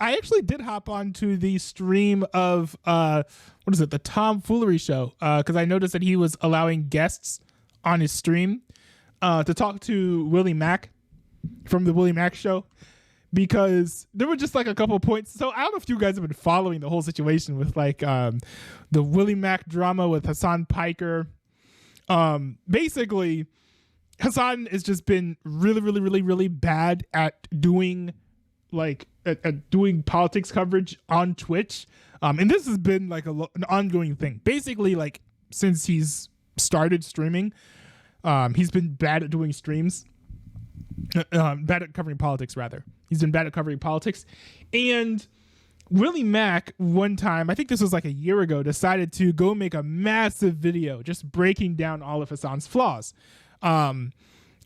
I actually did hop on to the stream of what is it, the Tomfoolery Show, because I noticed that he was allowing guests on his stream to talk to Willie Mac from the Willymacshow, because there were just like a couple points. So I don't know if you guys have been following the whole situation with like the Willie Mac drama with Hasan Piker. Basically, Hasan has just been really bad at doing like at doing politics coverage on Twitch. And this has been like an ongoing thing. Basically, like since he's started streaming, he's been bad at doing streams. Bad at covering politics, rather. He's been bad at covering politics. And Willie Mac, one time, I think this was like a year ago, decided to go make a massive video just breaking down all of Hasan's flaws. But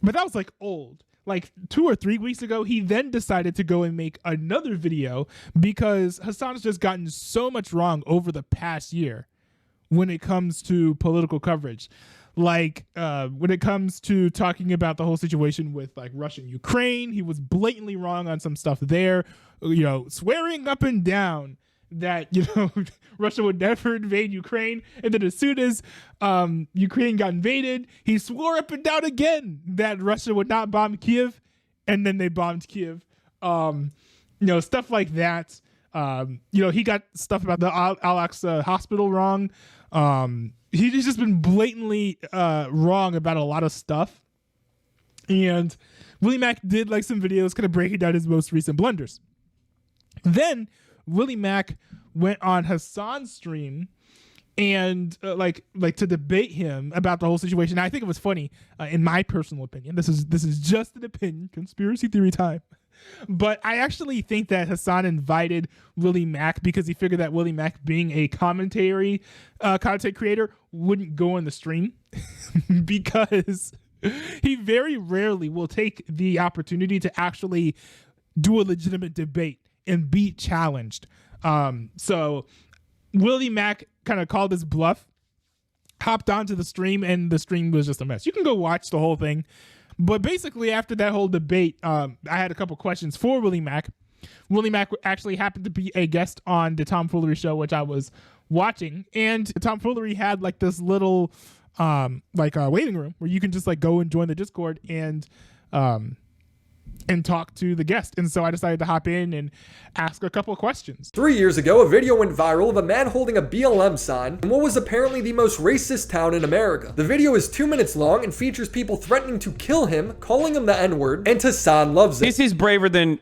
that was like old. Like 2 or 3 weeks ago, he then decided to go and make another video because Hasan's just gotten so much wrong over the past year when it comes to political coverage. Like when it comes to talking about the whole situation with like Russia and Ukraine, he was blatantly wrong on some stuff there, you know, swearing up and down that, you know, Russia would never invade Ukraine. And then as soon as Ukraine got invaded, he swore up and down again that Russia would not bomb Kiev. And then they bombed Kiev. You know, stuff like that. You know, he got stuff about the Al-Aqsa hospital wrong. He's just been blatantly wrong about a lot of stuff. And Willie Mac did like some videos kind of breaking down his most recent blunders. Then Willie Mac went on Hasan's stream and like to debate him about the whole situation. Now, I think it was funny, in my personal opinion. This is just an opinion, conspiracy theory time. But I actually think that Hasan invited Willie Mac because he figured that Willie Mac, being a content creator, wouldn't go on the stream because he very rarely will take the opportunity to actually do a legitimate debate and be challenged. So Willie Mac kind of called his bluff, hopped onto the stream, and the stream was just a mess. You can go watch the whole thing. But basically, after that whole debate, I had a couple questions for Willie Mac. Willie Mac actually happened to be a guest on the Tomfoolery Show, which I was watching. And Tomfoolery had like this little waiting room where you can just like go and join the Discord and talk to the guest. And so I decided to hop in and ask a couple of questions. 3 years ago, a video went viral of a man holding a BLM sign in what was apparently the most racist town in America. The video is 2 minutes long and features people threatening to kill him, calling him the N-word, and Hasan loves it. This is braver than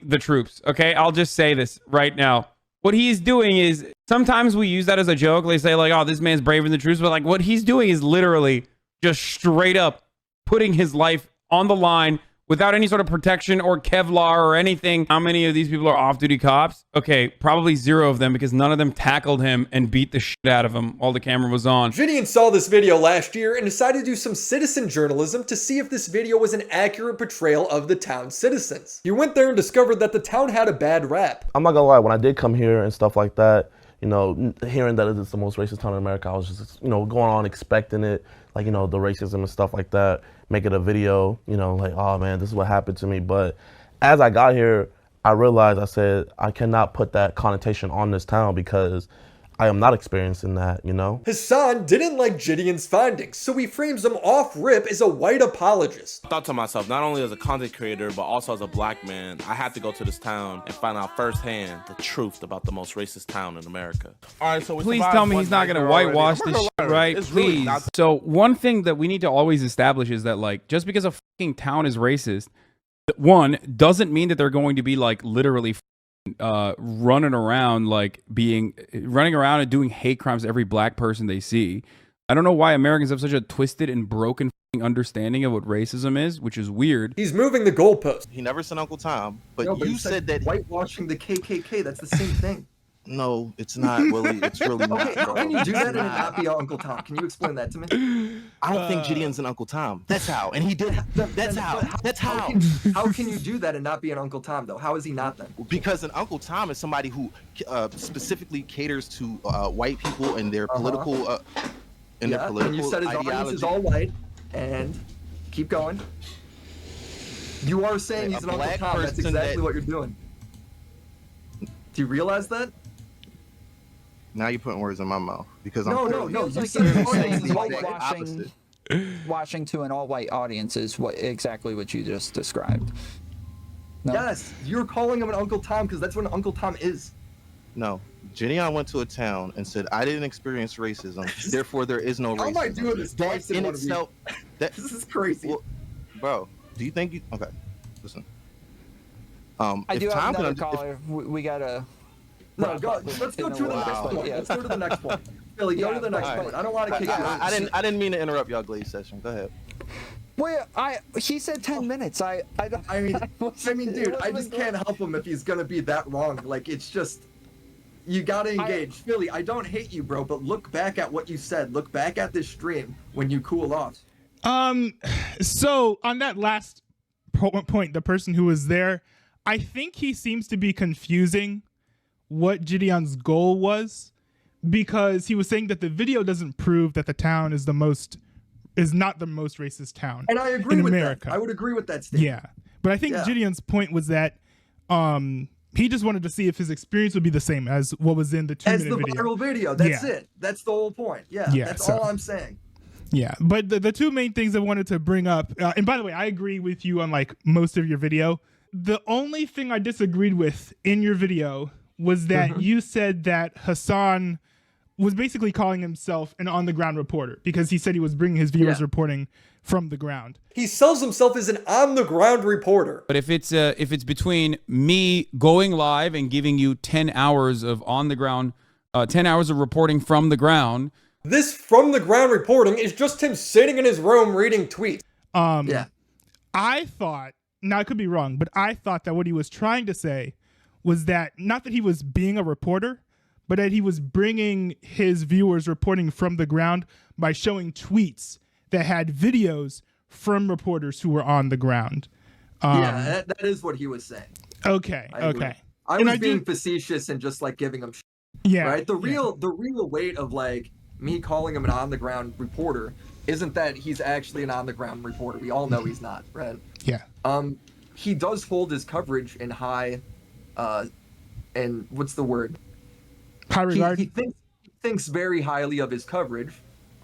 the troops, okay? I'll just say this right now. What he's doing is, sometimes we use that as a joke. They say like, oh, this man's braver than the troops. But like what he's doing is literally just straight up putting his life on the line without any sort of protection or Kevlar or anything. How many of these people are off-duty cops? Okay, probably 0 of them because none of them tackled him and beat the shit out of him while the camera was on. Gideon saw this video last year and decided to do some citizen journalism to see if this video was an accurate portrayal of the town's citizens. He went there and discovered that the town had a bad rap. I'm not gonna lie, when I did come here and stuff like that, you know, hearing that it's the most racist town in America, I was just, you know, going on expecting it, like, you know, the racism and stuff like that, making a video, you know, like, oh man, this is what happened to me. But as I got here, I realized, I said, I cannot put that connotation on this town because I am not experiencing that, you know? Hasan didn't like Gideon's findings, so he frames him off rip as a white apologist. I thought to myself, not only as a content creator, but also as a black man, I had to go to this town and find out firsthand the truth about the most racist town in America. All right, so please tell me he's not going to whitewash this shit, right? Please. So one thing that we need to always establish is that, like, just because a fucking town is racist, one, doesn't mean that they're going to be, like, literally running around and doing hate crimes to every black person they see. I don't know why Americans have such a twisted and broken understanding of what racism is, which is weird. He's moving the goalpost. He never said Uncle Tom, but No, you said that whitewashing the KKK, that's the same thing. No, it's not, Willie. It's really not. Okay, how can you do that and it not be Uncle Tom? Can you explain that to me? I don't think Gideon's an Uncle Tom. That's how. And he did. That's how. That's how. How can you do that and not be an Uncle Tom, though? How is he not then? Because an Uncle Tom is somebody who specifically caters to white people and their political and you said his audience is all white, and keep going. You are saying he's an Uncle Tom. That's exactly what you're doing. Do you realize that? Now you're putting words in my mouth because No. I'm You Like said you're the saying audience is all like white. opposite. washing to an all-white audience is exactly what you just described. No. Yes, you're calling him an Uncle Tom because that's what an Uncle Tom is. No, Gideon went to a town and said, "I didn't experience racism, therefore there is no racism." How am I doing this twice That in in 1 week? itself, that This is crazy. well, bro, do you think you? Okay, listen. I if do have Tom can another under- if- caller. We gotta. No, let's go to the next Wow. point. Yeah. Let's go to the next point. Billy, go Yeah, to the next but- point. I don't want to kick you out. I didn't mean to interrupt y'all glaze session. Go ahead. Well, he said 10 minutes. I don't. I mean, wasn't- dude, it I wasn't just going- can't help him if he's gonna be that wrong. Like, it's just, you gotta engage. Philly, I don't hate you, bro, but look back at what you said. Look back at this stream when you cool off. So on that last point, the person who was there, I think he seems to be confusing what Gideon's goal was, because he was saying that the video doesn't prove that the town is not the most racist town And I agree in with America. that. I would agree with that statement. Yeah, but I think Yeah. Gideon's point was that he just wanted to see if his experience would be the same as what was in the 2-minute As the video. viral video. That's Yeah. it. That's the whole point. Yeah, Yeah, that's so- all I'm saying. Yeah, but the two main things I wanted to bring up, and by the way, I agree with you on like most of your video. The only thing I disagreed with in your video was that you said that Hasan was basically calling himself an on-the-ground reporter because he said he was bringing his viewers reporting from the ground. He sells himself as an on-the-ground reporter. But if it's between me going live and giving you 10 hours of on the ground, 10 hours of reporting from the ground. This from-the-ground reporting is just him sitting in his room reading tweets. Yeah. I thought, now I could be wrong, but I thought that what he was trying to say was that not that he was being a reporter, but that he was bringing his viewers reporting from the ground by showing tweets that had videos from reporters who were on the ground. Yeah, that is what he was saying. Okay. I agree. Okay. I And was I being do- facetious and just like giving him Yeah. right? The yeah. real weight of like me calling him an on the ground reporter isn't that he's actually an on the ground reporter. We all know he's not, right? Yeah. He does hold his coverage in high and what's the word? High regard. He thinks very highly of his coverage,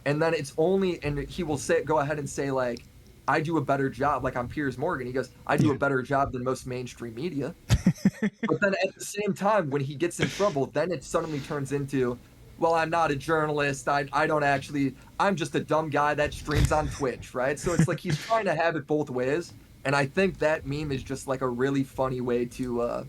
and then it's only, and he will go ahead and say like, I do a better job, like on Piers Morgan. He goes, I do a better job than most mainstream media. But then at the same time, when he gets in trouble, then it suddenly turns into, well, I'm not a journalist. I don't actually, I'm just a dumb guy that streams on Twitch, right? So it's like he's trying to have it both ways. And I think that meme is just like a really funny way to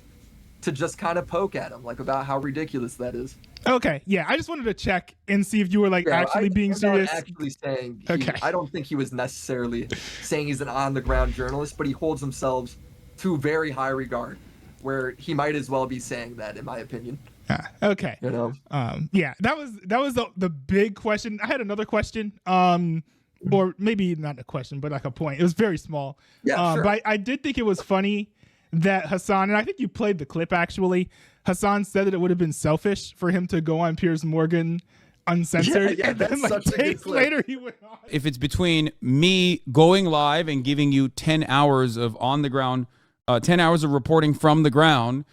just kind of poke at him, like about how ridiculous that is. Okay. Yeah. I just wanted to check and see if you were like Yeah, actually being I'm serious. Not actually saying. Okay. I don't think he was necessarily saying he's an on-the-ground journalist, but he holds himself to very high regard, where he might as well be saying that, in my opinion. Okay. You know. Yeah, that was the big question. I had another question, or maybe not a question, but like a point. It was very small. Yeah, sure. But I did think it was funny that Hasan, and I think you played the clip actually. Hasan said that it would have been selfish for him to go on Piers Morgan uncensored, Yeah, and then that's like such a good days clip. later he went on. If it's between me going live and giving you 10 hours of on the ground, 10 hours of reporting from the ground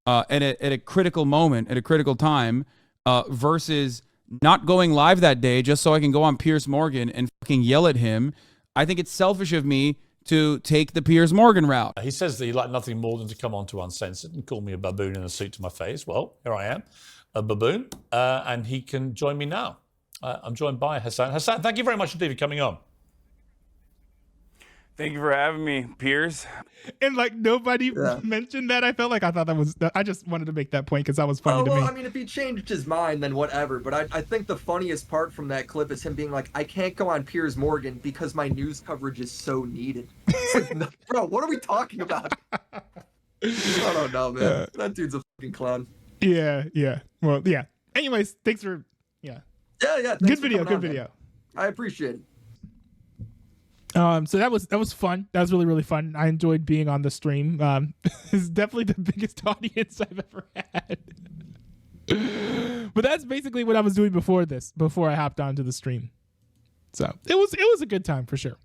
at a critical moment, at a critical time, versus not going live that day just so I can go on Piers Morgan and fucking yell at him, I think it's selfish of me to take the Piers Morgan route. He says that he'd like nothing more than to come on to Uncensored and call me a baboon in a suit to my face. Well, here I am, a baboon, and he can join me now. I'm joined by Hasan. Hasan, thank you very much indeed for coming on. Thank you for having me, Piers. And like nobody mentioned that. I thought that was. I just wanted to make that point because that was funny to me. I mean, if he changed his mind, then whatever. But I think the funniest part from that clip is him being like, I can't go on Piers Morgan because my news coverage is so needed. It's like, no, bro, what are we talking about? I don't know, man. That dude's a fucking clown. Yeah. Well, yeah. Anyways, thanks for Yeah. good thanks for video. coming Good on, video. man. I appreciate it. So that was fun. That was really, really fun. I enjoyed being on the stream. It's definitely the biggest audience I've ever had. But that's basically what I was doing before I hopped onto the stream. So it was a good time for sure.